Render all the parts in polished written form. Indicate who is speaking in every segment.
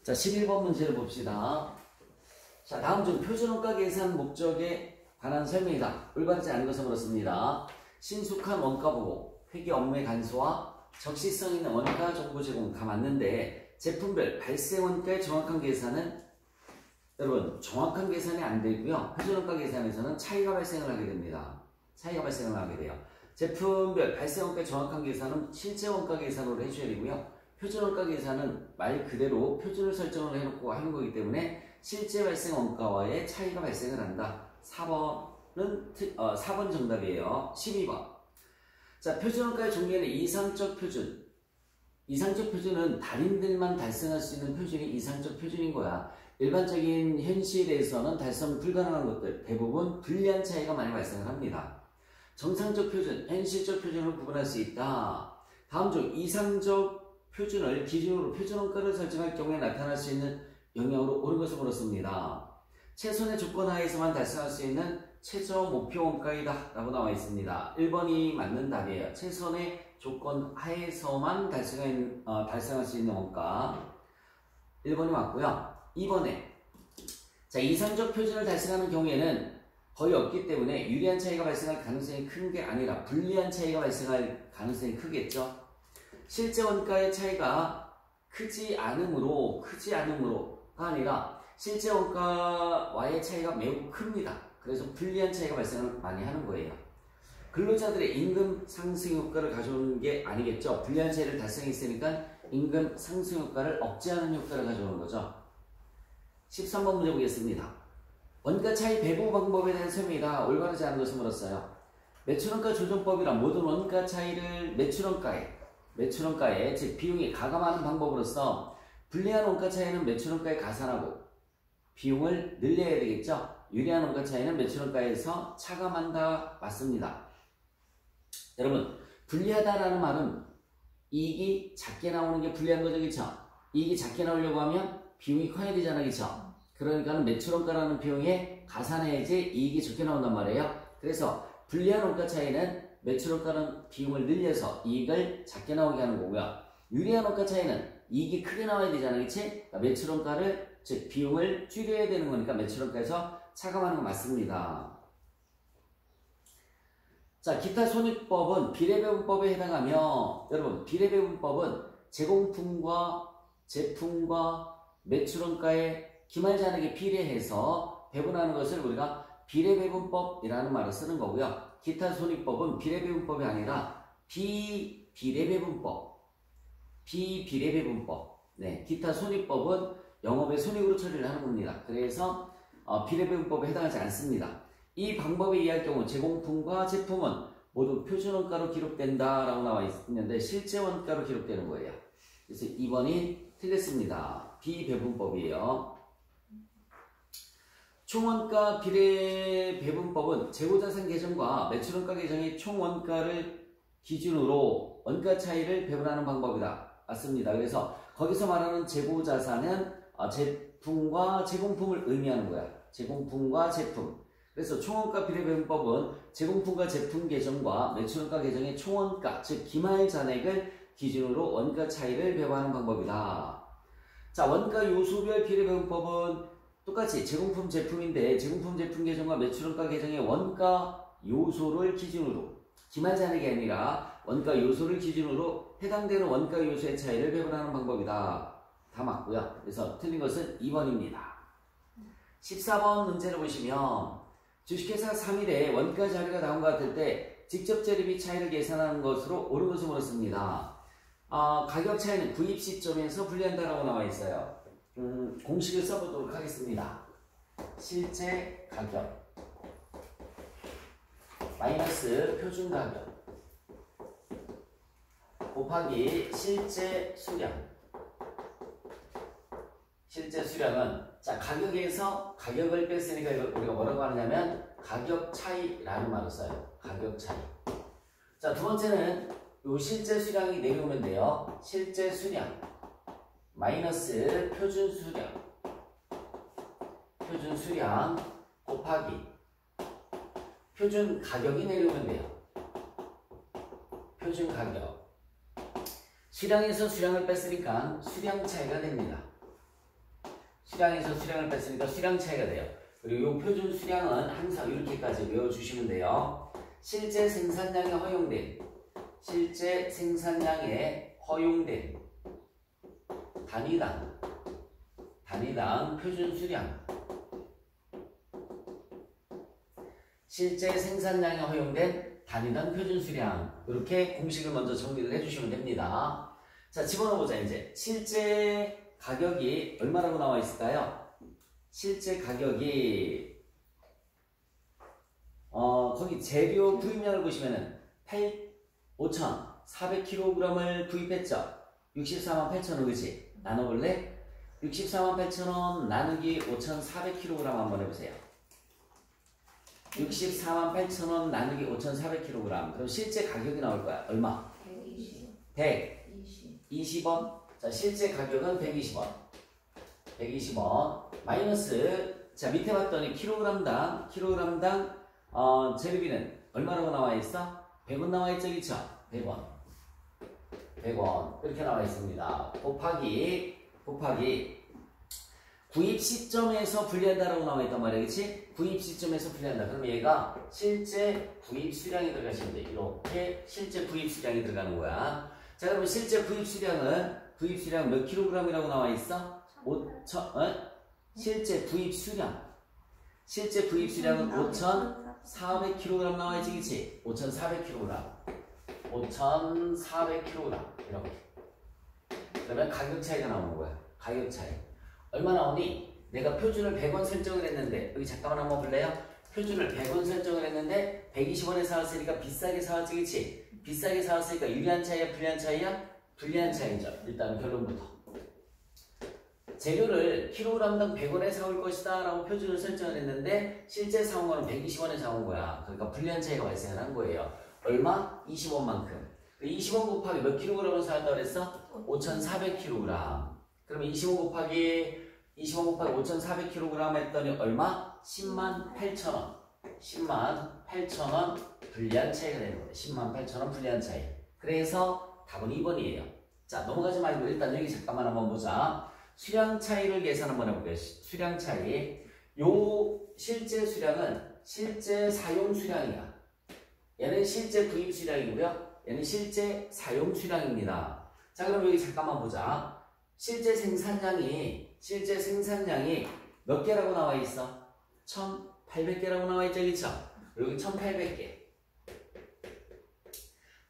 Speaker 1: 자, 11번 문제를 봅시다. 자, 다음 중 표준원가 계산 목적에 관한 설명이다. 올바르지 않은 것은 그렇습니다. 신속한 원가 보고, 회계 업무의 간소화, 적시성 있는 원가 정보 제공 다 맞는데 제품별 발생 원가의 정확한 계산은 여러분 정확한 계산이 안 되고요. 표준원가 계산에서는 차이가 발생을 하게 됩니다. 차이가 발생을 하게 돼요. 제품별 발생 원가의 정확한 계산은 실제 원가 계산으로 해줘야 되고요. 표준원가 계산은 말 그대로 표준을 설정을 해놓고 하는 거기 때문에 실제 발생 원가와의 차이가 발생을 한다. 4번 정답이에요. 12번. 자, 표준원가의 종류에는 이상적 표준. 이상적 표준은 달인들만 달성할 수 있는 표준이 이상적 표준인 거야. 일반적인 현실에서는 달성 불가능한 것들, 대부분 불리한 차이가 많이 발생을 합니다. 정상적 표준, 현실적 표준을 구분할 수 있다. 다음 중 이상적 표준을 기준으로 표준원가를 설정할 경우에 나타날 수 있는 영향으로 옳은 것을 물었습니다. 최선의 조건 하에서만 달성할 수 있는 최저 목표 원가이다 라고 나와 있습니다. 1번이 맞는 답이에요. 최선의 조건 하에서만 달성할 수 있는 원가. 1번이 맞고요. 2번에 자, 이상적 표준을 달성하는 경우에는 거의 없기 때문에 유리한 차이가 발생할 가능성이 큰 게 아니라 불리한 차이가 발생할 가능성이 크겠죠. 실제 원가의 차이가 크지 않음으로가 아니라 실제 원가와의 차이가 매우 큽니다. 그래서 불리한 차이가 발생을 많이 하는 거예요. 근로자들의 임금 상승 효과를 가져오는 게 아니겠죠. 불리한 차이를 달성했으니까 임금 상승 효과를 억제하는 효과를 가져오는 거죠. 13번 문제 보겠습니다. 원가 차이 배분 방법에 대한 설명이다. 올바르지 않은 것을 물었어요. 매출원가 조정법이란 모든 원가 차이를 매출원가에 즉 비용에 가감하는 방법으로서 불리한 원가 차이는 매출원가에 가산하고 비용을 늘려야 되겠죠. 유리한 원가 차이는 매출원가에서 차감한다. 맞습니다. 여러분, 불리하다라는 말은 이익이 작게 나오는 게 불리한 거죠, 그렇죠? 이익이 작게 나오려고 하면 비용이 커야 되잖아, 그렇죠? 그러니까 매출원가라는 비용에 가산해야지 이익이 적게 나온단 말이에요. 그래서 불리한 원가 차이는 매출원가는 비용을 늘려서 이익을 작게 나오게 하는 거고요. 유리한 원가 차이는 이익이 크게 나와야 되잖아, 그렇지? 그러니까 매출원가를 즉 비용을 줄여야 되는 거니까 매출원가에서 차감하는 거 맞습니다. 자, 기타 손익법은 비례배분법에 해당하며 여러분 비례배분법은 제공품과 제품과 매출원가의 기말잔액에 비례해서 배분하는 것을 우리가 비례배분법이라는 말을 쓰는 거고요. 기타 손익법은 비례배분법이 아니라 비비례배분법. 네, 기타 손익법은 영업의 손익으로 처리를 하는 겁니다. 그래서 비례배분법에 해당하지 않습니다. 이 방법에 의할 경우 제공품과 제품은 모두 표준원가로 기록된다라고 나와 있는데 실제 원가로 기록되는 거예요. 그래서 2번이 틀렸습니다. 비배분법이에요. 총원가 비례배분법은 재고자산 계정과 매출원가 계정의 총원가를 기준으로 원가 차이를 배분하는 방법이다. 맞습니다. 그래서 거기서 말하는 재고자산은 제품과 제공품을 의미하는 거야. 제공품과 제품. 그래서 총원가 비례배분법은 제공품과 제품 계정과 매출원가 계정의 총원가, 즉 기말잔액을 기준으로 원가 차이를 배분하는 방법이다. 자, 원가 요소별 비례배분법은 똑같이 제공품 제품인데 제공품 제품 계정과 매출원가 계정의 원가 요소를 기준으로 기말잔액이 아니라 원가 요소를 기준으로 해당되는 원가 요소의 차이를 배분하는 방법이다. 다 맞고요. 그래서 틀린 것은 2번입니다. 14번 문제를 보시면 주식회사 3일에 원가 자료가 나온 것 같을 때 직접 재료비 차이를 계산하는 것으로 옳은 것을 물었습니다. 가격 차이는 구입 시점에서 분리한다라고 나와 있어요. 공식을 써보도록 하겠습니다. 실제 가격 마이너스 표준 가격 곱하기 실제 수량. 실제 수량은 자, 가격에서 가격을 뺐으니까 이걸 우리가 뭐라고 하느냐면 가격 차이라는 말을 써요. 가격 차이. 자, 두 번째는 요 실제 수량이 내려오면 돼요. 실제 수량 마이너스 표준 수량. 표준 수량 곱하기 표준 가격이 내려오면 돼요. 표준 가격. 수량에서 수량을 뺐으니까 수량 차이가 됩니다. 수량에서 수량을 뺐으니까 수량 차이가 돼요. 그리고 이 표준 수량은 항상 이렇게까지 외워주시면 돼요. 실제 생산량에 허용된 단위당 표준 수량, 실제 생산량에 허용된 단위당 표준 수량, 이렇게 공식을 먼저 정리를 해주시면 됩니다. 자, 집어넣어보자. 이제 실제 가격이 얼마라고 나와 있을까요? 실제 가격이 거기 재료 구입량을 보시면은 5,400kg을 구입했죠. 648,000원, 그치? 나눠볼래? 648,000원 나누기 5,400kg 한번 해보세요. 648,000원 나누기 5,400kg. 그럼 실제 가격이 나올 거야. 얼마? 120원. 자, 실제 가격은 120원. 마이너스, 자, 밑에 봤더니 킬로그램당 재료비는 얼마라고 나와 있어? 100원 나와 있죠, 그쵸? 100원. 이렇게 나와 있습니다. 곱하기 구입 시점에서 분리한다라고 나와 있단 말이야, 그치? 구입 시점에서 분리한다. 그러면 얘가 실제 구입 수량이 들어가시면 돼. 이렇게 실제 구입 수량이 들어가는 거야. 자, 그러면 실제 구입 수량 몇 킬로그램이라고 나와 있어? 실제 구입 수량은 5,400kg 나와 있지, 그치? 5,400kg. 이렇게. 그러면 가격 차이가 나오는 거야. 가격 차이. 얼마 나오니? 내가 표준을 100원 설정을 했는데, 여기 잠깐만 한번 볼래요? 표준을 100원 설정을 했는데 120원에 사왔으니까 비싸게 사왔지, 그치? 비싸게 사왔으니까 유리한 차이야, 불리한 차이야? 불리한 차이죠. 일단 결론부터. 재료를 킬로그램당 100원에 사올 것이다 라고 표준을 설정을 했는데 실제 사온 거는 120원에 사온 거야. 그러니까 불리한 차이가 발생을 한 거예요. 얼마? 20원만큼. 20원 곱하기 몇 킬로그램을 사왔다고 그랬어? 5,400kg. 그러면 20원 곱하기 5,400kg 했더니 얼마? 108,000원. 108,000원 불리한 차이가 되는 거예요. 108,000원 불리한 차이. 그래서 답은 2번이에요. 자, 넘어가지 말고 일단 여기 잠깐만 한번 보자. 수량 차이를 계산 한번 해볼게요. 수량 차이. 요 실제 수량은 실제 사용 수량이야. 얘는 실제 구입 수량이고요. 얘는 실제 사용 수량입니다. 자, 그럼 여기 잠깐만 보자. 실제 생산량이 몇 개라고 나와 있어? 1,800개라고 나와 있죠, 그쵸? 여기 1,800개.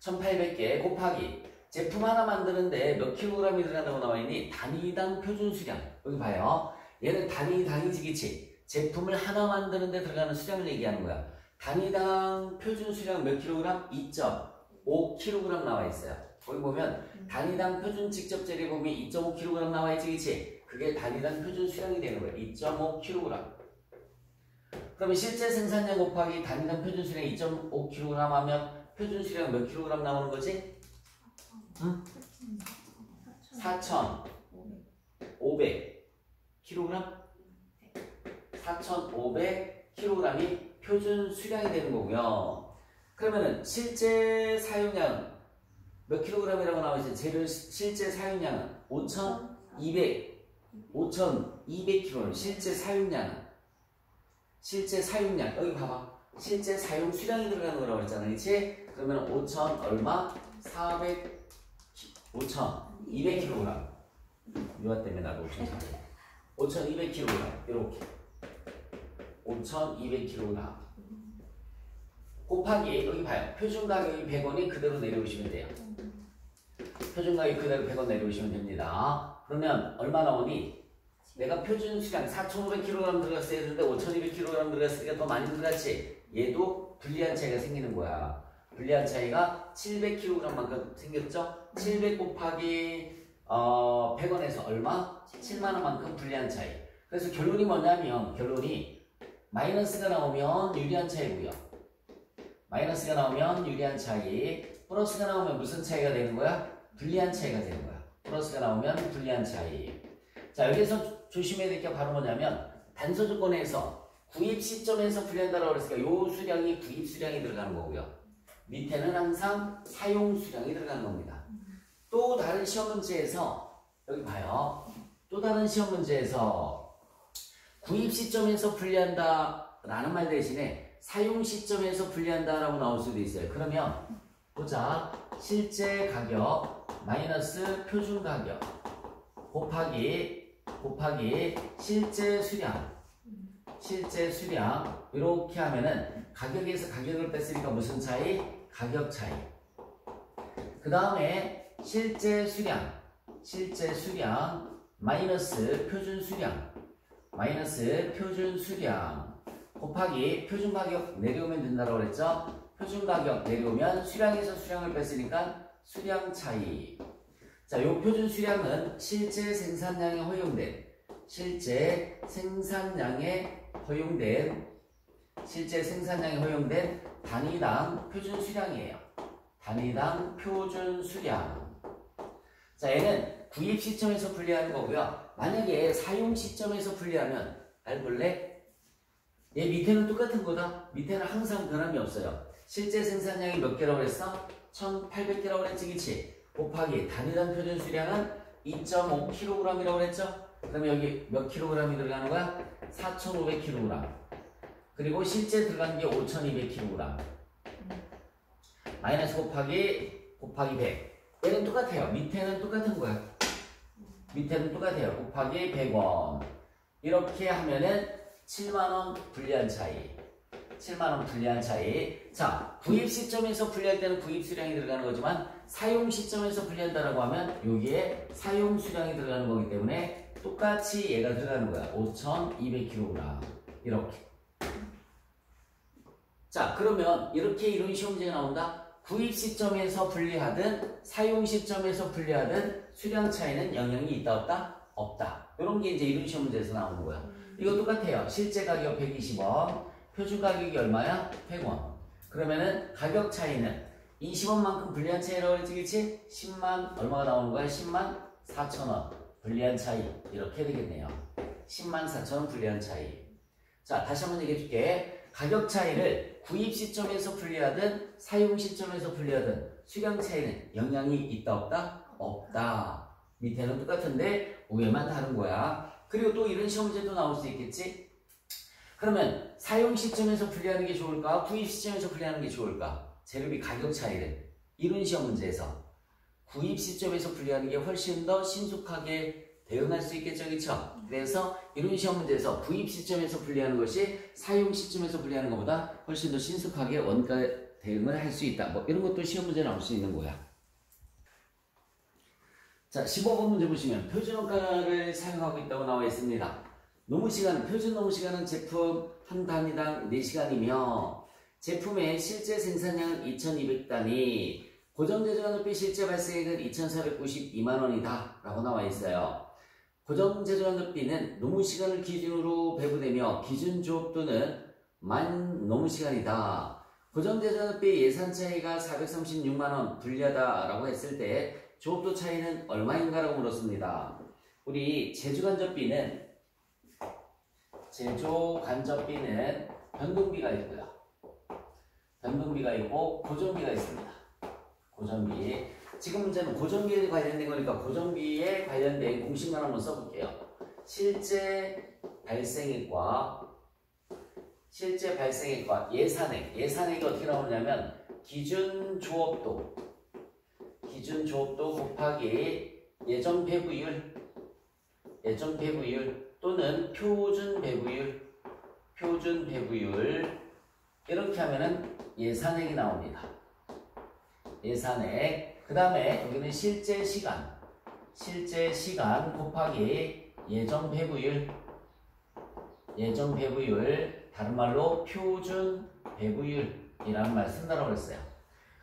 Speaker 1: 1,800개 곱하기 제품 하나 만드는데 몇 킬로그램이 들어간다고 나와 있니? 단위당 표준 수량. 여기 봐요. 얘는 단위당이지, 그치? 제품을 하나 만드는데 들어가는 수량을 얘기하는 거야. 단위당 표준 수량 몇 킬로그램? 2.5kg 나와 있어요. 거기 보면 단위당 표준 직접 재료 보면 2.5kg 나와 있지, 그치? 그게 단위당 표준 수량이 되는 거야. 2.5kg. 그러면 실제 생산량 곱하기 단위당 표준 수량 2.5kg 하면 표준 수량 몇 킬로그램 나오는 거지? 응? 4,500kg? 4,500kg이 표준 수량이 되는 거고요. 그러면은 실제 사용량 몇 킬로그램이라고 나와 있어요? 재료 실제 사용량은 5,200kg. 실제 사용량 여기 봐봐. 실제 사용 수량이 들어가는 거라고 했잖아, 그렇지? 그러면 5,000 얼마? 5,200kg. 유아 때문에 나도 5,400. 5,200kg 이렇게. 5,200kg 곱하기 여기 봐요. 표준 가격이 100원이 그대로 내려오시면 돼요. 표준 가격이 그대로 100원 내려오시면 됩니다. 그러면 얼마 나오니? 내가 표준 수량 4,500kg 들어갔어야 되는데 5,200kg 들어갔으니까 더 많이 들어갔지? 얘도 불리한 차이가 생기는 거야. 불리한 차이가 700kg만큼 생겼죠? 700 곱하기 100원에서 얼마? 7만원만큼 불리한 차이. 그래서 결론이 뭐냐면 결론이 마이너스가 나오면 유리한 차이고요. 마이너스가 나오면 유리한 차이, 플러스가 나오면 무슨 차이가 되는 거야? 불리한 차이가 되는 거야. 플러스가 나오면 불리한 차이. 자, 여기서 조심해야 될 게 바로 뭐냐면 단서 조건에서 구입 시점에서 불리한다라고 그랬으니까 요 수량이 구입 수량이 들어가는 거고요. 밑에는 항상 사용 수량이 들어가는 겁니다. 또 다른 시험 문제에서 여기 봐요. 또 다른 시험 문제에서 구입 시점에서 분리한다 라는 말 대신에 사용 시점에서 분리한다 라고 나올 수도 있어요. 그러면 보자. 실제 가격 마이너스 표준 가격 곱하기 실제 수량 이렇게 하면은 가격에서 가격을 뺐으니까 무슨 차이? 가격 차이. 그 다음에 실제 수량 마이너스 표준 수량 곱하기 표준 가격 내려오면 된다고 그랬죠? 표준 가격 내려오면 수량에서 수량을 뺐으니까 수량 차이. 자, 요 표준 수량은 실제 생산량에 허용된 단위당 표준 수량이에요. 단위당 표준 수량. 자, 얘는 구입 시점에서 분리하는 거고요. 만약에 사용 시점에서 분리하면 알볼래? 얘 밑에는 똑같은 거다. 밑에는 항상 변함이 없어요. 실제 생산량이 몇 개라고 그랬어? 1800개라고 그랬지, 그치? 곱하기 단위당 표준 수량은 2.5kg이라고 그랬죠? 그러면 여기 몇 kg이 들어가는 거야? 4500kg. 그리고 실제 들어간 게 5200kg. 마이너스 곱하기 100. 얘는 똑같아요. 밑에는 똑같은 거야. 밑에는 똑같아요. 곱하기 100원. 이렇게 하면은 7만원 불리한 차이. 7만원 불리한 차이. 자, 구입 시점에서 분리할 때는 구입 수량이 들어가는 거지만 사용 시점에서 분리한다라고 하면 여기에 사용 수량이 들어가는 거기 때문에 똑같이 얘가 들어가는 거야. 5200kg. 이렇게. 자, 그러면 이렇게 이런 시험 문제가 나온다. 구입 시점에서 분리하든 사용 시점에서 분리하든 수량 차이는 영향이 있다 없다? 없다. 이런 게 이제 이런 시험 문제에서 나오는 거야. 이거 똑같아요. 실제 가격 120원, 표준 가격이 얼마야? 100원. 그러면은 가격 차이는 20원만큼 불리한 차이라고 했지, 그치? 10만 얼마가 나오는 거야? 10만 4천원 불리한 차이. 이렇게 되겠네요. 10만 4천원 불리한 차이. 자, 다시 한번 얘기해 줄게. 가격 차이를 구입 시점에서 분리하든 사용 시점에서 분리하든 수량 차이는 영향이 있다 없다? 없다. 밑에는 똑같은데 위에만 다른 거야. 그리고 또 이런 시험 문제도 나올 수 있겠지? 그러면 사용 시점에서 분리하는 게 좋을까? 구입 시점에서 분리하는 게 좋을까? 재료비 가격 차이를 이런 시험 문제에서 구입 시점에서 분리하는 게 훨씬 더 신속하게 대응할 수 있겠죠, 그렇죠? 그래서 이런 시험 문제에서 구입 시점에서 분리하는 것이 사용 시점에서 분리하는 것보다 훨씬 더 신속하게 원가 대응을 할 수 있다. 뭐 이런 것도 시험 문제 나올 수 있는 거야. 자, 15번 문제 보시면 표준원가를 사용하고 있다고 나와 있습니다. 노무시간, 표준 노무시간은 제품 한 단위당 4시간이며 제품의 실제 생산량은 2200단위, 고정제조가높이 실제 발생액은 2492만원이다 라고 나와 있어요. 고정제조가높이는 노무시간을 기준으로 배분되며 기준조업 또는 만 노무시간이다. 고정제조가높이 예산 차이가 436만원 불리하다 라고 했을 때 조업도 차이는 얼마인가 라고 물었습니다. 우리 제조간접비는 변동비가 있고요. 변동비가 있고 고정비가 있습니다. 고정비. 지금 문제는 고정비에 관련된 거니까 고정비에 관련된 공식만 한번 써볼게요. 실제 발생액과 예산액. 예산액이 어떻게 나오냐면 기준 조업도 곱하기 예정 배부율 또는 표준 배부율 이렇게 하면은 예산액이 나옵니다. 예산액. 그 다음에 여기는 실제 시간 곱하기 예정 배부율 다른 말로 표준 배부율이라는 말 쓴다고 했어요.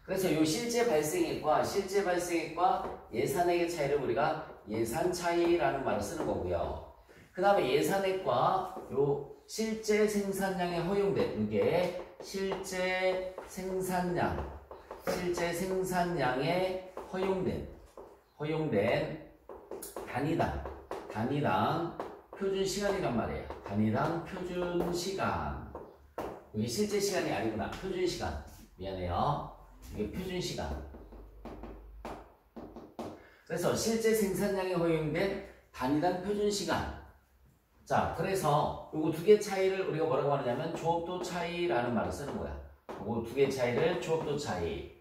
Speaker 1: 그래서 이 실제 발생액과 예산액의 차이를 우리가 예산 차이라는 말을 쓰는 거고요. 그 다음에 예산액과 요 실제 생산량에 허용된 이게 실제 생산량에 허용된 단위당 표준 시간이란 말이에요. 단위당 표준 시간. 이게 실제 시간이 아니구나. 표준 시간. 미안해요. 이게 표준 시간. 그래서 실제 생산량에 허용된 단위당 표준 시간. 자, 그래서 요거 두 개 차이를 우리가 뭐라고 하느냐면 조업도 차이라는 말을 쓰는 거야. 요거 두 개 차이를 조업도 차이.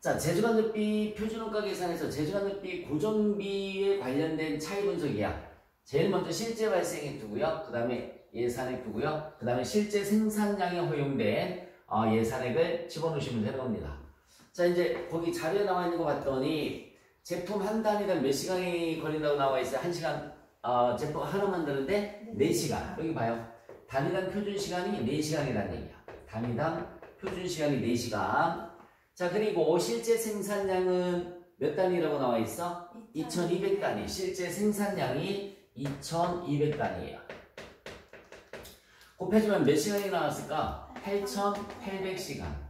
Speaker 1: 자, 재주간접비 표준원가 계산에서 재주간접비 고정비에 관련된 차이 분석이야. 제일 먼저 실제 발생액 두고요. 그 다음에 예산액 두고요. 그 다음에 실제 생산량에 허용된 예산액을 집어넣으시면 되는 겁니다. 자, 이제 거기 자료에 나와 있는 거 봤더니 제품 한 단위당 몇 시간이 걸린다고 나와 있어요. 1시간 제품 하나 만드는데 4시간. 여기 봐요. 단위당 표준 시간이 4시간이라는 얘기야. 단위당 표준 시간이 4시간. 자, 그리고 실제 생산량은 몇 단위라고 나와 있어? 2200단위. 실제 생산량이 2200단위예요. 곱해주면 몇 시간이 나왔을까? 8800시간.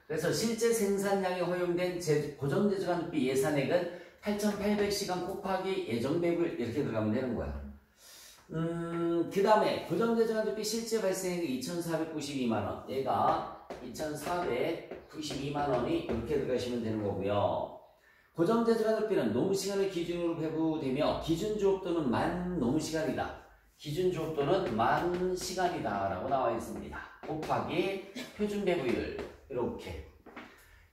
Speaker 1: 그래서 실제 생산량에 허용된 고정재주간비 예산액은 8800시간 곱하기 예정배분 이렇게 들어가면 되는 거야. 그 다음에 고정재주간비 실제 발생액이 2492만원. 얘가 2492만원이 이렇게 들어가시면 되는 거고요. 고정재주간비는 노무시간을 기준으로 배부되며 기준주업도는 만 노무시간이다. 기준주업도는 만 시간이다 라고 나와 있습니다. 곱하기 표준배부율 이렇게.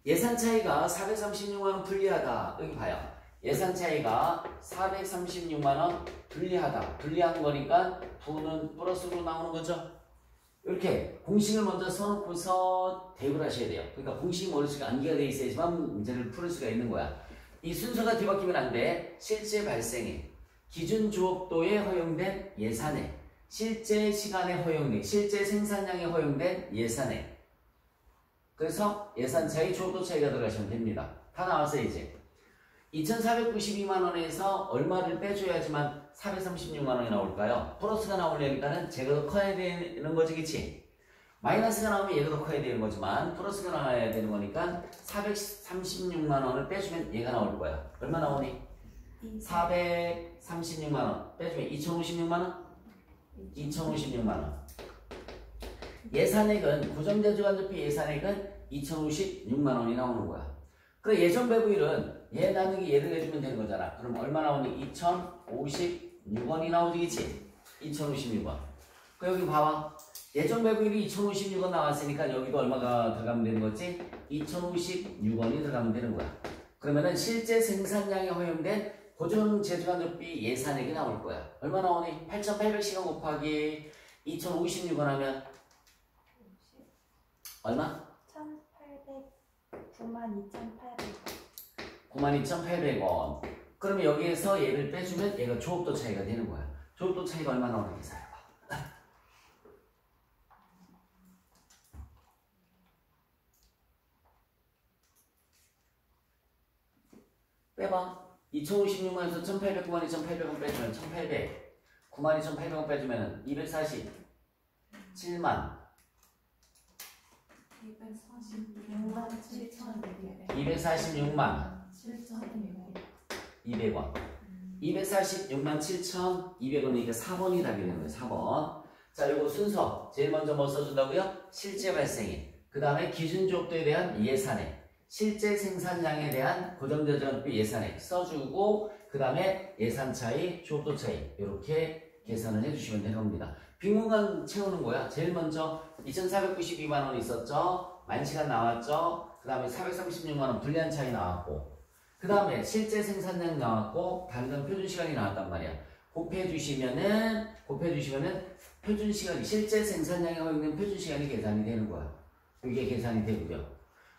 Speaker 1: 예산 차이가 436만원 불리하다. 여기 봐요. 예산 차이가 436만원 불리하다. 불리한 거니까 부는 플러스로 나오는 거죠. 이렇게 공식을 먼저 써놓고서 대입을 하셔야 돼요. 그러니까 공식이 머릿속에 암기가 되어 있어야지만 문제를 풀 수가 있는 거야. 이 순서가 뒤바뀌면 안 돼. 실제 발생액, 기준 주업도에 허용된 예산액, 실제 시간에 허용된, 실제 생산량에 허용된 예산액. 그래서 예산 차이, 주업도 차이가 들어가시면 됩니다. 다 나왔어요, 이제. 2492만원에서 얼마를 빼줘야지만 436만원이 나올까요? 플러스가 나오려니까는 제가 더 커야 되는 거지, 그치? 마이너스가 나오면 얘가 더 커야 되는 거지만 플러스가 나와야 되는 거니까 436만원을 빼주면 얘가 나올 거야. 얼마 나오니? 436만원 빼주면 2056만원? 2056만원. 예산액은 고정재주간접비 예산액은 2056만원이 나오는 거야. 그래 예정배부율은 얘 나누기 얘를 해주면 되는 거잖아. 그럼 얼마 나오니? 2056원이 나오지, 그치? 2056원. 그 여기 봐봐. 예정배부율이 2056원 나왔으니까 여기도 얼마가 들어가면 되는 거지? 2056원이 들어가면 되는 거야. 그러면은 실제 생산량에 허용된 고정재주간접비 예산액이 나올 거야. 얼마 나오니? 8800시간 곱하기 2056원 하면 얼마? 92,800원. 그러면 여기에서 얘를 빼주면 얘가 조업도 차이가 되는 거야. 조업도 차이가 얼마 나오는지 계산해봐. 빼봐. 2056만에서 1800원, 2800원 빼주면 1800. 92,800원 빼주면 247만. 246만 200원. 246만 7,200원이니까 4번이 답이 되는 거예요. 4번. 자, 요거 순서. 제일 먼저 뭐 써준다고요? 실제 발생액. 그 다음에 기준주업도에 대한 예산액. 실제 생산량에 대한 고정재주간비 예산액 써주고 그 다음에 예산 차이, 주업도 차이 이렇게 계산을 해주시면 되는 겁니다. 빈 공간 채우는 거야. 제일 먼저 2,492만원 있었죠. 만시간 나왔죠. 그 다음에 436만원 불리한 차이 나왔고 그 다음에 실제 생산량 나왔고 단위당 표준시간이 나왔단 말이야. 곱해주시면은 표준시간이 실제 생산량에 허용된 표준시간이 계산이 되는 거야. 이게 계산이 되고요.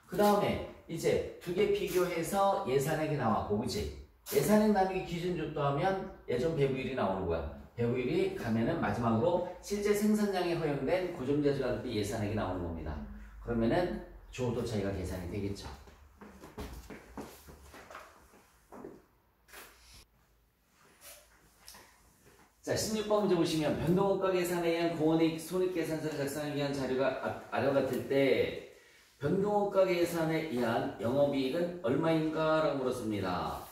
Speaker 1: 그 다음에 이제 두 개 비교해서 예산액이 나왔고 그치? 예산액 나누기 기준주도 하면 예전 배부율이 나오는 거야. 배부율이 가면은 마지막으로 실제 생산량에 허용된 고정재주간비 예산액이 나오는 겁니다. 그러면은 주어도 차이가 계산이 되겠죠. 자, 16번 문제 보시면 변동원가 계산에 의한 공원이익 손익계산서를 작성하기 위한 자료가 아래와 같을 때 변동원가 계산에 의한 영업이익은 얼마인가? 라고 물었습니다.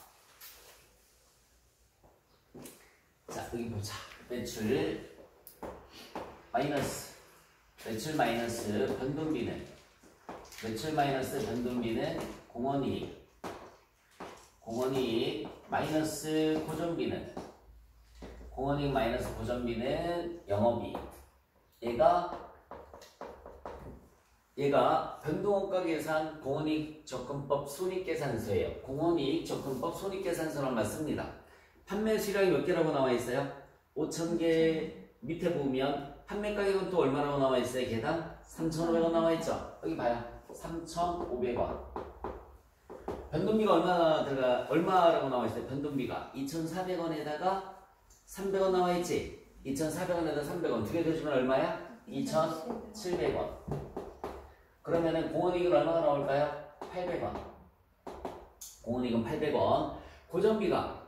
Speaker 1: 자, 여기 보자. 매출 마이너스 변동비는 공원이익 마이너스 고정비는 공원이익 마이너스 고정비는 영업이익. 얘가 변동원가 계산 공원이익 접근법 손익계산서예요. 공원이익 접근법 손익계산서란 말 씁니다. 판매 수량이 몇 개라고 나와 있어요? 5,000개. 밑에 보면 판매 가격은 또 얼마라고 나와 있어요? 개당 3,500원 나와 있죠? 여기 봐요. 3,500원. 변동비가 얼마라고 나와 있어요? 변동비가 2,400원에다가 300원 나와 있지? 2,400원에다가 300원. 두 개 더주면 얼마야? 2,700원. 그러면은 공원이익은 얼마가 나올까요? 800원. 공원이익은 800원.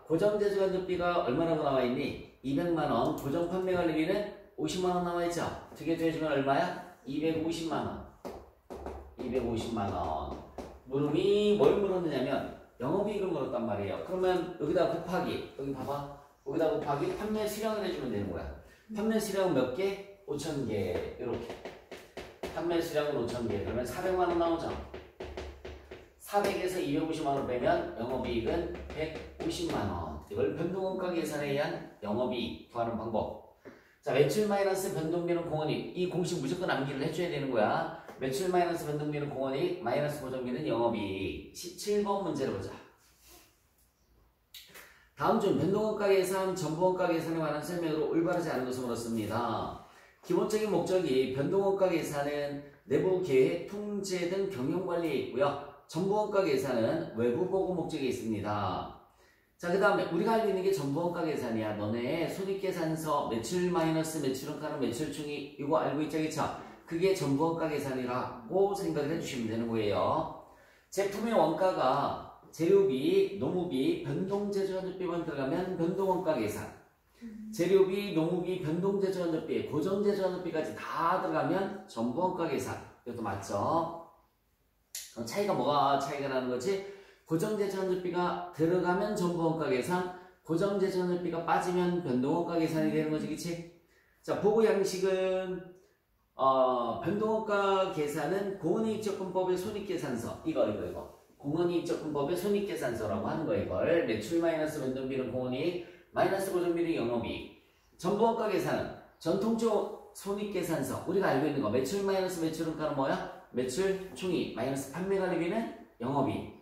Speaker 1: 고정제조간접비가 얼마라고 나와 있니? 200만원. 고정 판매 관리비는 50만원 나와 있죠? 두 개 더해주면 얼마야? 250만원. 250만원. 물음이 뭘 물었느냐면 영업이익을 물었단 말이에요. 그러면 여기다 곱하기, 여기 봐봐. 여기다 곱하기 판매 수량을 해주면 되는 거야. 판매 수량은 몇 개? 5,000개. 이렇게. 판매 수량은 5,000개. 그러면 400만원 나오죠? 400에서 250만원 빼면 영업이익은 150만원. 이걸 변동원가 계산에 의한 영업이익 구하는 방법. 자, 매출 마이너스 변동비는 공원이익. 이 공식 무조건 암기를 해줘야 되는 거야. 매출 마이너스 변동비는 공원이익, 마이너스 고정비는 영업이익. 17번 문제를 보자. 다음 중 변동원가 계산, 전부원가 계산에 관한 설명으로 올바르지 않은 것을 물었습니다. 기본적인 목적이 변동원가 계산은 내부 계획, 통제 등 경영관리에 있고요. 전부원가 계산은 외부 보고 목적이 있습니다. 자, 그 다음에 우리가 알고 있는 게 전부원가 계산이야. 너네 손익계산서 매출 마이너스 매출원가는 매출충이 이거 알고 있죠? 그쵸? 그게 전부원가 계산이라고 생각을 해주시면 되는 거예요. 제품의 원가가 재료비, 노무비, 변동제조간접비만 들어가면 변동원가 계산. 재료비, 노무비, 변동제조간접비, 고정제조간접비까지 다 들어가면 전부원가 계산. 이것도 맞죠? 뭐가 차이가 나는 거지? 고정제조간접비가 들어가면 전부원가 계산, 고정제조간접비가 빠지면 변동원가 계산이 되는 거지, 그치? 자, 보고 양식은 변동원가 계산은 공원이익접근법의 손익계산서. 이거. 공원이익접근법의 손익계산서라고 하는 거야, 이걸. 매출 마이너스 변동비는 공원이익, 마이너스 고정비는 영업이익. 전부원가 계산은 전통적 손익계산서. 우리가 알고 있는 거. 매출 마이너스 매출원가는 뭐야? 매출 총이익 마이너스 판매관리비는 영업이익.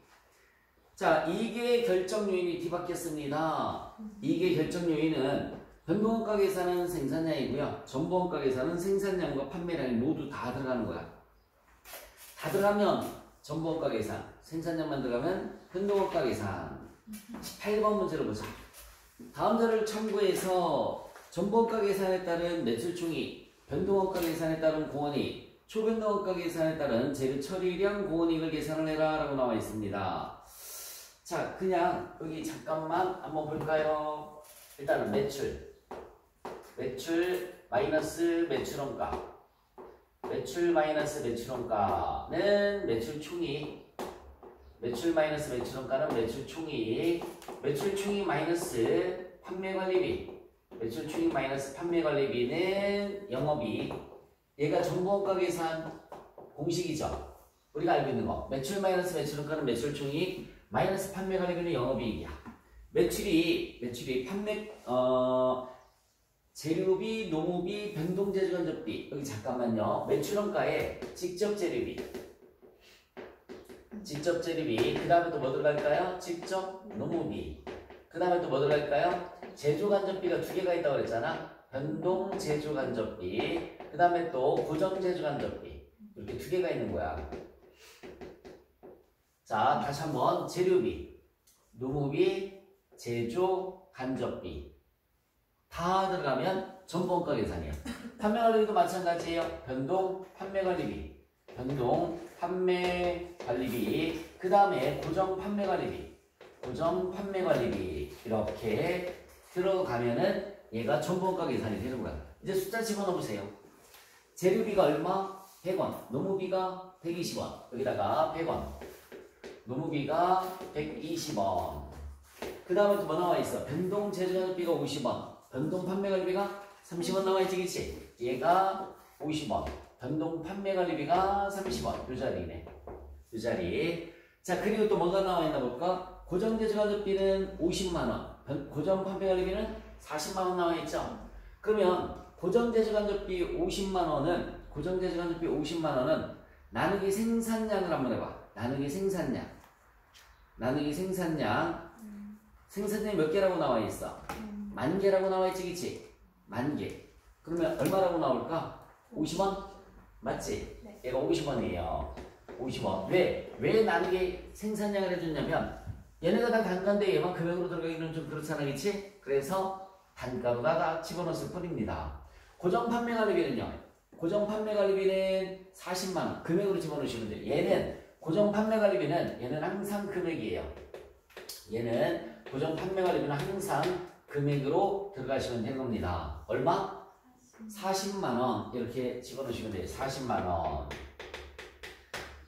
Speaker 1: 자, 이게 결정 요인이 뒤바뀌었습니다. 이게 결정 요인은 변동원가 계산은 생산량이고요. 전부원가 계산은 생산량과 판매량이 모두 다 들어가는 거야. 다 들어가면 전부원가 계산, 생산량만 들어가면 변동원가 계산. 18번 문제를 보자. 다음 자료를 참고해서 전부원가 계산에 따른 매출총이익, 변동원가 계산에 따른 공원이익, 초변동원가 계산에 따른 재료 처리량 공원이익을 계산을 해라 라고 나와 있습니다. 자, 그냥 여기 잠깐만 한번 볼까요? 일단은 매출 마이너스 매출원가, 매출 마이너스 매출원가는 매출총이익, 매출 마이너스 매출원가는 매출총이익, 매출총이익 마이너스 판매관리비, 매출총이익 마이너스 판매관리비는 영업이익. 얘가 전부원가 계산 공식이죠. 우리가 알고 있는 거. 매출 마이너스 매출원가는 매출총이익, 마이너스 판매관리비는 영업이익이야. 매출이 재료비, 노무비, 변동제조간접비. 여기 잠깐만요. 매출원가에 직접 재료비, 그 다음에 또 뭐 들어갈까요? 직접 노무비. 그 다음에 또 뭐 들어갈까요? 제조간접비가 두 개가 있다고 그랬잖아. 변동제조간접비. 그 다음에 또 고정제조간접비. 이렇게 두 개가 있는 거야. 자, 다시 한번 재료비, 노무비, 제조, 간접비 다 들어가면 전부원가 계산이야. 판매관리비도 마찬가지예요. 변동, 판매관리비, 그 다음에 고정, 판매관리비 이렇게 들어가면은 얘가 전부원가 계산이 되는 거야. 이제 숫자 집어넣어보세요. 재료비가 얼마? 100원, 노무비가 120원, 여기다가 100원, 노무비가 120원. 그 다음에 또 뭐 나와 있어? 변동 제조간접비가 50원, 변동 판매관리비가 30원 나와 있지, 그치? 얘가 50원, 변동 판매관리비가 30원. 요 자리네. 요 자리. 자, 그리고 또 뭐가 나와 있나 볼까? 고정 제조간접비는 50만원, 고정 판매관리비는 40만 원 나와 있죠? 그러면 고정제조간접비 50만 원은 고정제조간접비 50만 원은 나누기 생산량을 한번 해봐. 나누기 생산량. 나누기 생산량이 몇 개라고 나와 있어? 10,000개라고 나와 있지, 그치? 10,000개. 그러면 얼마라고 나올까? 50원? 맞지?
Speaker 2: 네.
Speaker 1: 얘가 50원이에요. 50원. 왜 나누기 생산량을 해줬냐면 얘네가 다 단가인데 얘만 금액으로 들어가기는 좀 그렇잖아, 그치? 그래서 단가로다가 집어넣었을 뿐입니다. 고정 판매 관리비는요? 고정 판매 관리비는 40만 원. 금액으로 집어넣으시면 돼요. 얘는 고정 판매 관리비는 얘는 항상 금액이에요. 얘는 고정 판매 관리비는 항상 금액으로 들어가시면 되는 겁니다. 얼마? 40만 원. 이렇게 집어넣으시면 돼요. 40만 원.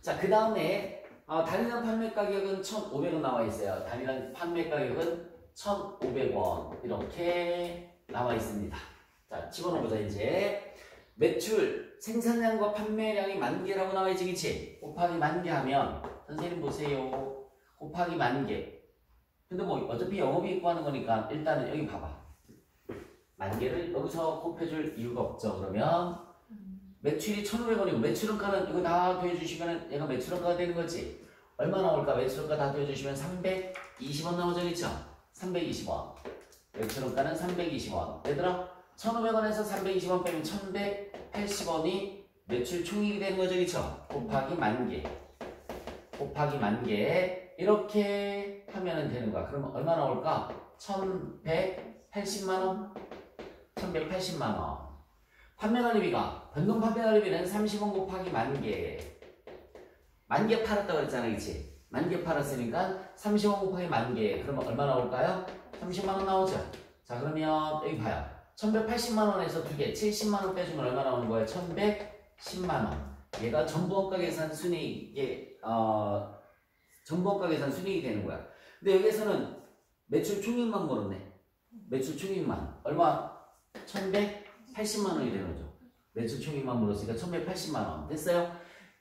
Speaker 1: 자, 그 다음에 단위당 판매 가격은 1,500원 나와 있어요. 단위당 판매 가격은 1,500원 이렇게 나와 있습니다. 자, 집어넣어보자. 이제 매출 생산량과 판매량이 10,000개라고 나와 있지, 그치? 곱하기 10,000개 하면 선생님 보세요. 곱하기 10,000개. 근데 뭐 어차피 영업이익 구하는 거니까 일단은 여기 봐봐. 10,000개를 여기서 곱해줄 이유가 없죠. 그러면 매출이 1,500원이고 매출원가는 이거 다 더해주시면 얘가 매출원가가 되는 거지. 얼마 나올까? 매출원가 다 더해주시면 320원 나오죠, 그쵸? 320원. 매출원가는 320원. 얘들아 1,500원에서 320원 빼면 1,180원이 매출 총익이 되는 거죠, 그쵸? 곱하기 10,000개. 곱하기 10,000개. 이렇게 하면 되는 거야. 그러면 얼마 나올까? 1,180만원? 1,180만원. 판매관리비가, 변동 판매관리비는 30원 곱하기 10,000개. 10,000개 팔았다고 그랬잖아, 그치? 10,000개 팔았으니까 30원 곱하기 10,000개. 그러면 얼마 나올까요? 30만원 나오죠? 자, 그러면 여기 봐요. 1,180만원에서 2개, 70만원 빼주면 얼마 나오는 거예요? 1,110만원. 얘가 정부원가 계산 순이익이, 정부원가 계산 순이익이 되는 거야. 근데 여기에서는 매출 총익만 물었네. 매출 총익만. 얼마? 1,180만원이 되는 거죠. 매출 총익만 물었으니까 1,180만원. 됐어요?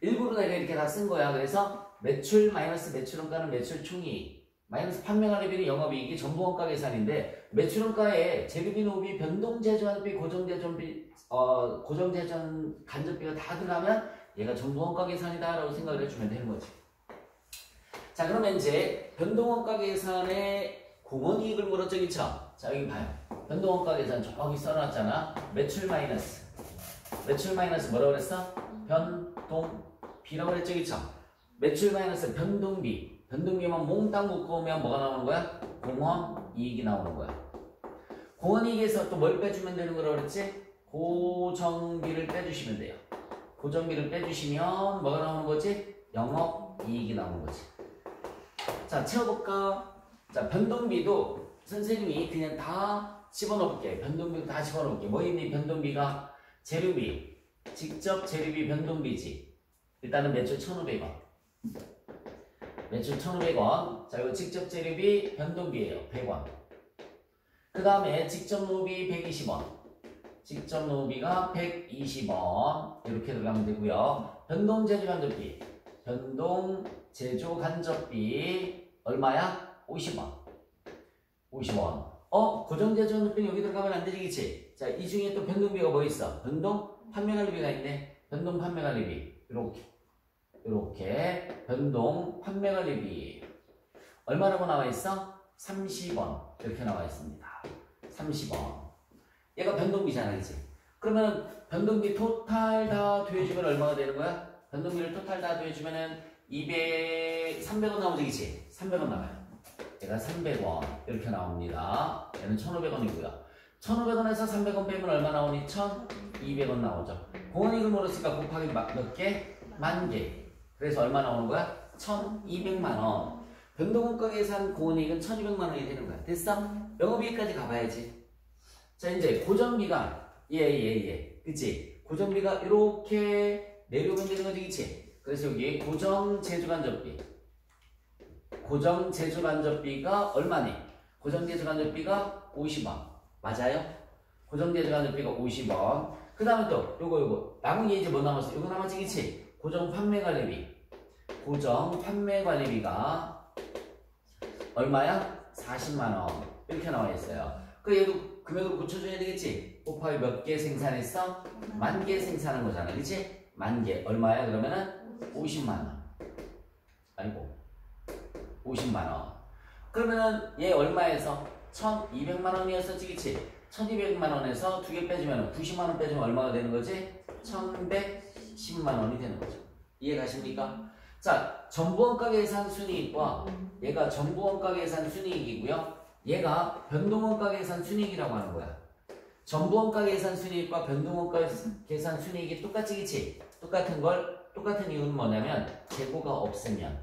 Speaker 1: 일부러 내가 이렇게 다 쓴 거야. 그래서 매출 마이너스 매출원가는 매출 총이익. 마이너스 판매관리비는 영업이익이 정부원가 계산인데 매출원가에 재료비, 노비, 변동제조간비, 고정제조비, 고정제조 간접비가 다 들어가면 얘가 정부원가 계산이다 라고 생각을 해주면 되는 거지. 자, 그러면 이제 변동원가 계산에 공원이익을 물었죠, 그쵸? 자, 여기 봐요. 변동원가 계산 저기 써놨잖아. 매출 마이너스. 매출 마이너스 뭐라고 그랬어? 변동비라고 그랬죠, 그쵸? 매출 마이너스 변동비. 변동비만 몽땅 묶어오면 뭐가 나오는 거야? 공원이익이 나오는 거야. 공원이익에서 또 뭘 빼주면 되는 거라고 그랬지? 고정비를 빼주시면 돼요. 고정비를 빼주시면 뭐가 나오는 거지? 영업이익이 나오는 거지. 자, 채워볼까? 자, 변동비도 선생님이 그냥 다 집어넣을게. 변동비도 다 집어넣을게. 뭐 있니? 변동비가 재료비, 직접 재료비 변동비지. 일단은 매출 1,500원. 매출 1,500원. 자, 이거 직접 재료비 변동비예요. 100원. 그 다음에 직접 노비 120원. 직접 노비가 120원. 이렇게 들어가면 되고요. 변동 제조 간접비. 변동 제조 간접비 얼마야? 50원. 50원. 고정 제조 간접비 여기 들어가면 안 되지, 그치? 자, 이 중에 또 변동비가 뭐 있어? 변동 판매 관리비가 있네. 변동 판매 관리비. 이렇게 변동 판매 관리비 얼마라고 나와 있어? 30원 이렇게 나와 있습니다. 30원. 얘가 변동비잖아, 그치? 그러면 변동비 토탈 다 더해주면 얼마가 되는 거야? 변동비를 토탈 다 더해주면은 300원 나오지, 그치? 300원 나와요. 얘가 300원 이렇게 나옵니다. 얘는 1,500원이고요. 1,500원에서 300원 빼면 얼마 나오니? 1,200원 나오죠. 공원이익을 물었으니까 곱하기 몇 개? 10,000개. 그래서 얼마 나오는 거야? 1,200만원. 변동원가 계산 공원이익은 1,200만원이 되는 거야. 됐어? 영업이익까지 가봐야지. 자, 이제 고정비가 그치? 고정비가 이렇게 내려오면 되는 거지, 그치? 그래서 여기 고정제조간접비. 고정제조간접비가 얼마니? 고정제조간접비가 50원. 맞아요? 고정제조간접비가 50원. 그 다음에 또 요거 남은 게 이제 뭐 남았어? 요거 남았지, 그치? 고정 판매관리비. 고정 판매관리비가 얼마야? 40만원. 이렇게 나와 있어요. 그 얘도 금액으로 고쳐줘야 되겠지? 곱하기 몇 개 생산했어? 10,000개 생산한 거잖아. 그치? 10,000개. 얼마야? 그러면은 50만 원. 아이고. 50만 원. 그러면은 얘 얼마에서? 1,200만 원이었었지, 그치? 1,200만 원에서 2개 빼주면 90만 원 빼주면 얼마가 되는 거지? 1,110만 원이 되는 거죠. 이해가십니까? 자, 정부원가 계산 순이익과 얘가 정부원가 계산 순이익이고요. 얘가 변동원가 계산 순이익이라고 하는 거야. 정부원가 계산 순이익과 변동원가 계산 순이익이 똑같지, 그치? 똑같은 이유는 뭐냐면 재고가 없으면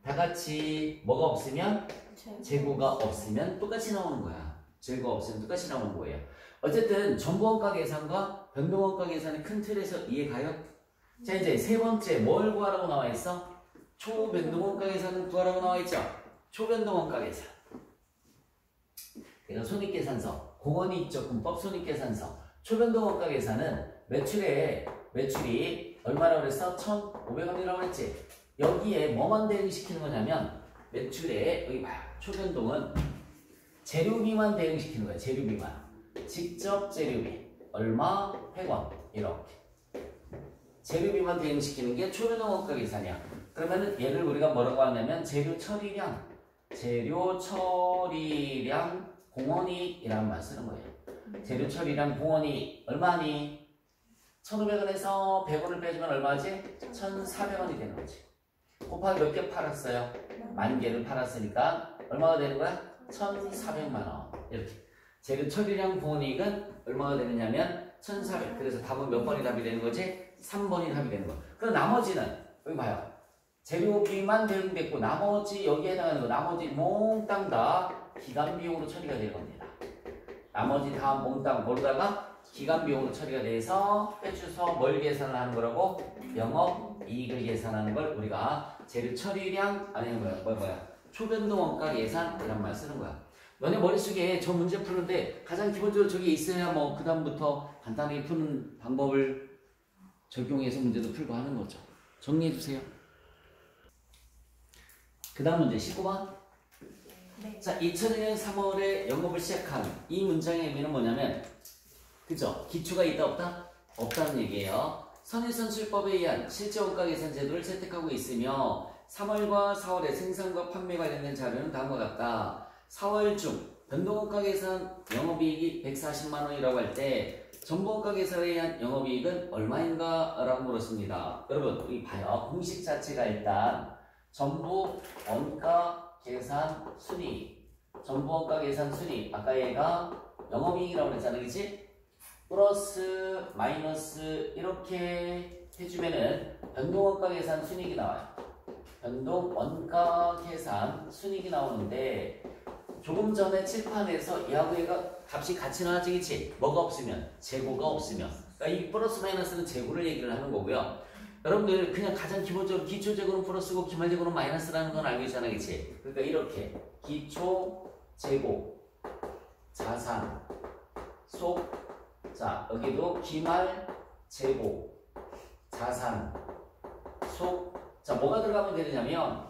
Speaker 1: 다 같이 뭐가 없으면? 재고가 없으면 똑같이 나오는 거야. 재고가 없으면 똑같이 나오는 거예요. 어쨌든 정부원가 계산과 변동원가 계산의 큰 틀에서 이해가요? 자, 이제 세 번째 뭘 구하라고 나와 있어? 초변동원가 계산을 구하라고 나와 있죠? 초변동원가 계산. 그래서 손익계산서, 공원이 있죠? 군법 손익계산서. 초변동원가 계산은 매출이 얼마라고 그랬어? 1,500원이라고 그랬지? 여기에 뭐만 대응시키는 거냐면 매출에 여기 봐요. 초변동은 재료비만 대응시키는 거예요. 재료비만. 직접 재료비. 얼마? 100원. 이렇게. 재료비만 대응시키는 게 초변동원가 계산이야. 그러면은 얘를 우리가 뭐라고 하냐면 재료 처리량 공원이익이라는 말 쓰는 거예요. 재료 처리량 공원이익 얼마니? 1,500원에서 100원을 빼주면 얼마지? 1,400원이 되는 거지. 곱하기 몇 개 팔았어요? 10,000개를 팔았으니까 얼마가 되는 거야? 1,400만 원. 이렇게. 재료 처리량 공원이익은 얼마가 되느냐면 1,400. 그래서 답은 몇 번이 답이 되는 거지? 3번이 답이 되는 거. 그럼 나머지는 여기 봐요. 재료비만 대응됐고 나머지 여기에 해당하는 거 나머지 몽땅 다 기간비용으로 처리가 될 겁니다. 나머지 다 몽땅 모르다가 기간비용으로 처리가 돼서 빼주서 뭘 계산을 하는 거라고? 영업이익을 계산하는 걸 우리가 재료 처리량 아니면 뭐야 초변동원가 계산 이런 말 쓰는 거야. 너네 머릿속에 저 문제 푸는데 가장 기본적으로 저게 있어야 뭐 그 다음부터 간단하게 푸는 방법을 적용해서 문제도 풀고 하는 거죠. 정리해 주세요. 그 다음 문제 19번.
Speaker 2: 네.
Speaker 1: 자, 2002년 3월에 영업을 시작한 이 문장의 의미는 뭐냐면 그죠? 기초가 있다 없다? 없다는 얘기예요. 선의선출법에 의한 실제원가 계산 제도를 채택하고 있으며 3월과 4월에 생산과 판매 관련된 자료는 다음과 같다. 4월 중 변동원가 계산 영업이익이 140만 원이라고 할 때 정보원가 계산에 의한 영업이익은 얼마인가? 라고 물었습니다. 여러분 여기 봐요. 공식 자체가 일단 전부원가 계산 순이익 전부원가 계산 순이익 아까 얘가 영업이익이라고 그랬잖아. 그치? 플러스 마이너스 이렇게 해주면은 변동원가 계산 순이익이 나와요. 변동원가 계산 순이익이 나오는데 조금 전에 칠판에서 이하고 얘가 값이 같이 나왔지, 그치? 뭐가 없으면? 재고가 없으면. 그러니까 이 플러스 마이너스는 재고를 얘기를 하는 거고요. 여러분들 그냥 가장 기본적으로 기초 재고는 플러스고 기말 재고는 마이너스라는 건 알고 있잖아, 그치? 그러니까 이렇게 기초 재고 자산 속 자 여기도 기말 재고 자산 속 자 뭐가 들어가면 되느냐면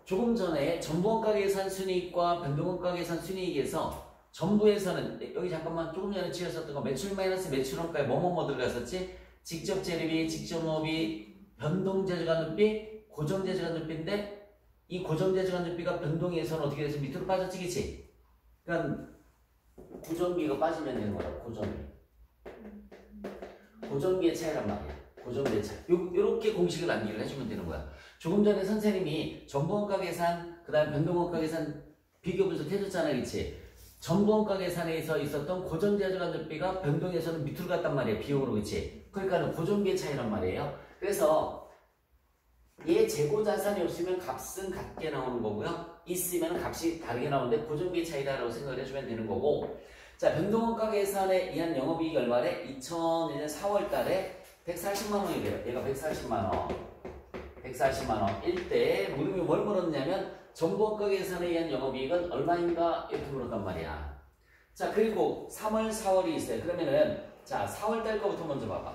Speaker 1: 조금 전에 전부원가 계산 순이익과 변동원가 계산 순이익에서 전부에서는 여기 잠깐만 조금 전에 치웠었던 거 매출 마이너스 매출원가에 뭐뭐뭐 들어갔었지? 직접 재료비, 직접 노비, 변동 재료간접비, 고정 재료간접비인데 이 고정 재료간접비가 변동에서는 어떻게 돼서 밑으로 빠졌지, 그치? 그러니까 고정비가 빠지면 되는 거야. 고정비의 차이란 말이야. 고정비의 차이. 요렇게 공식을 암기를 해주면 되는 거야. 조금 전에 선생님이 전부원가 계산, 그 다음 변동원가 계산 비교 분석 해줬잖아, 그치? 전부원가 계산에서 있었던 고정 재료간접비가 변동에서는 밑으로 갔단 말이야, 비용으로, 그치? 그러니까 고정비의 차이란 말이에요. 그래서 얘 재고 자산이 없으면 값은 같게 나오는 거고요. 있으면 값이 다르게 나오는데 고정비의 차이다라고 생각을 해주면 되는 거고. 자, 변동원가 계산에 의한 영업이익이 얼마래? 2001년 4월 달에 140만 원이래요. 얘가 140만 원. 140만 원일 때 물음이 뭘 물었냐면 정부원가 계산에 의한 영업이익은 얼마인가? 이렇게 물었단 말이야. 자, 그리고 3월, 4월이 있어요. 그러면은 자, 4월 달 거부터 먼저 봐봐.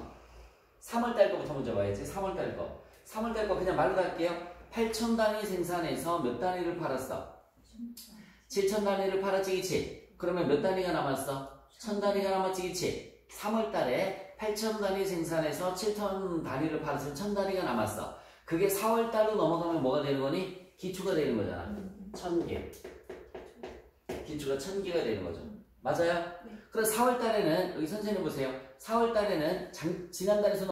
Speaker 1: 3월 달 거부터 먼저 봐야지. 3월 달 거. 3월 달 거 그냥 말로 갈게요. 8,000단위 생산해서 몇 단위를 팔았어? 7,000단위를 팔았지, 그치? 그러면 몇 단위가 남았어? 1000단위가 남았지, 그치? 3월 달에 8000단위 생산해서 7000 단위를 팔았으면 1000단위가 남았어. 그게 4월 달로 넘어가면 뭐가 되는 거니? 기초가 되는 거잖아. 1000개. 기초가 1000개가 되는 거죠. 맞아요?
Speaker 2: 네.
Speaker 1: 그럼 4월 달에는, 여기 선생님 보세요. 4월 달에는 지난달에서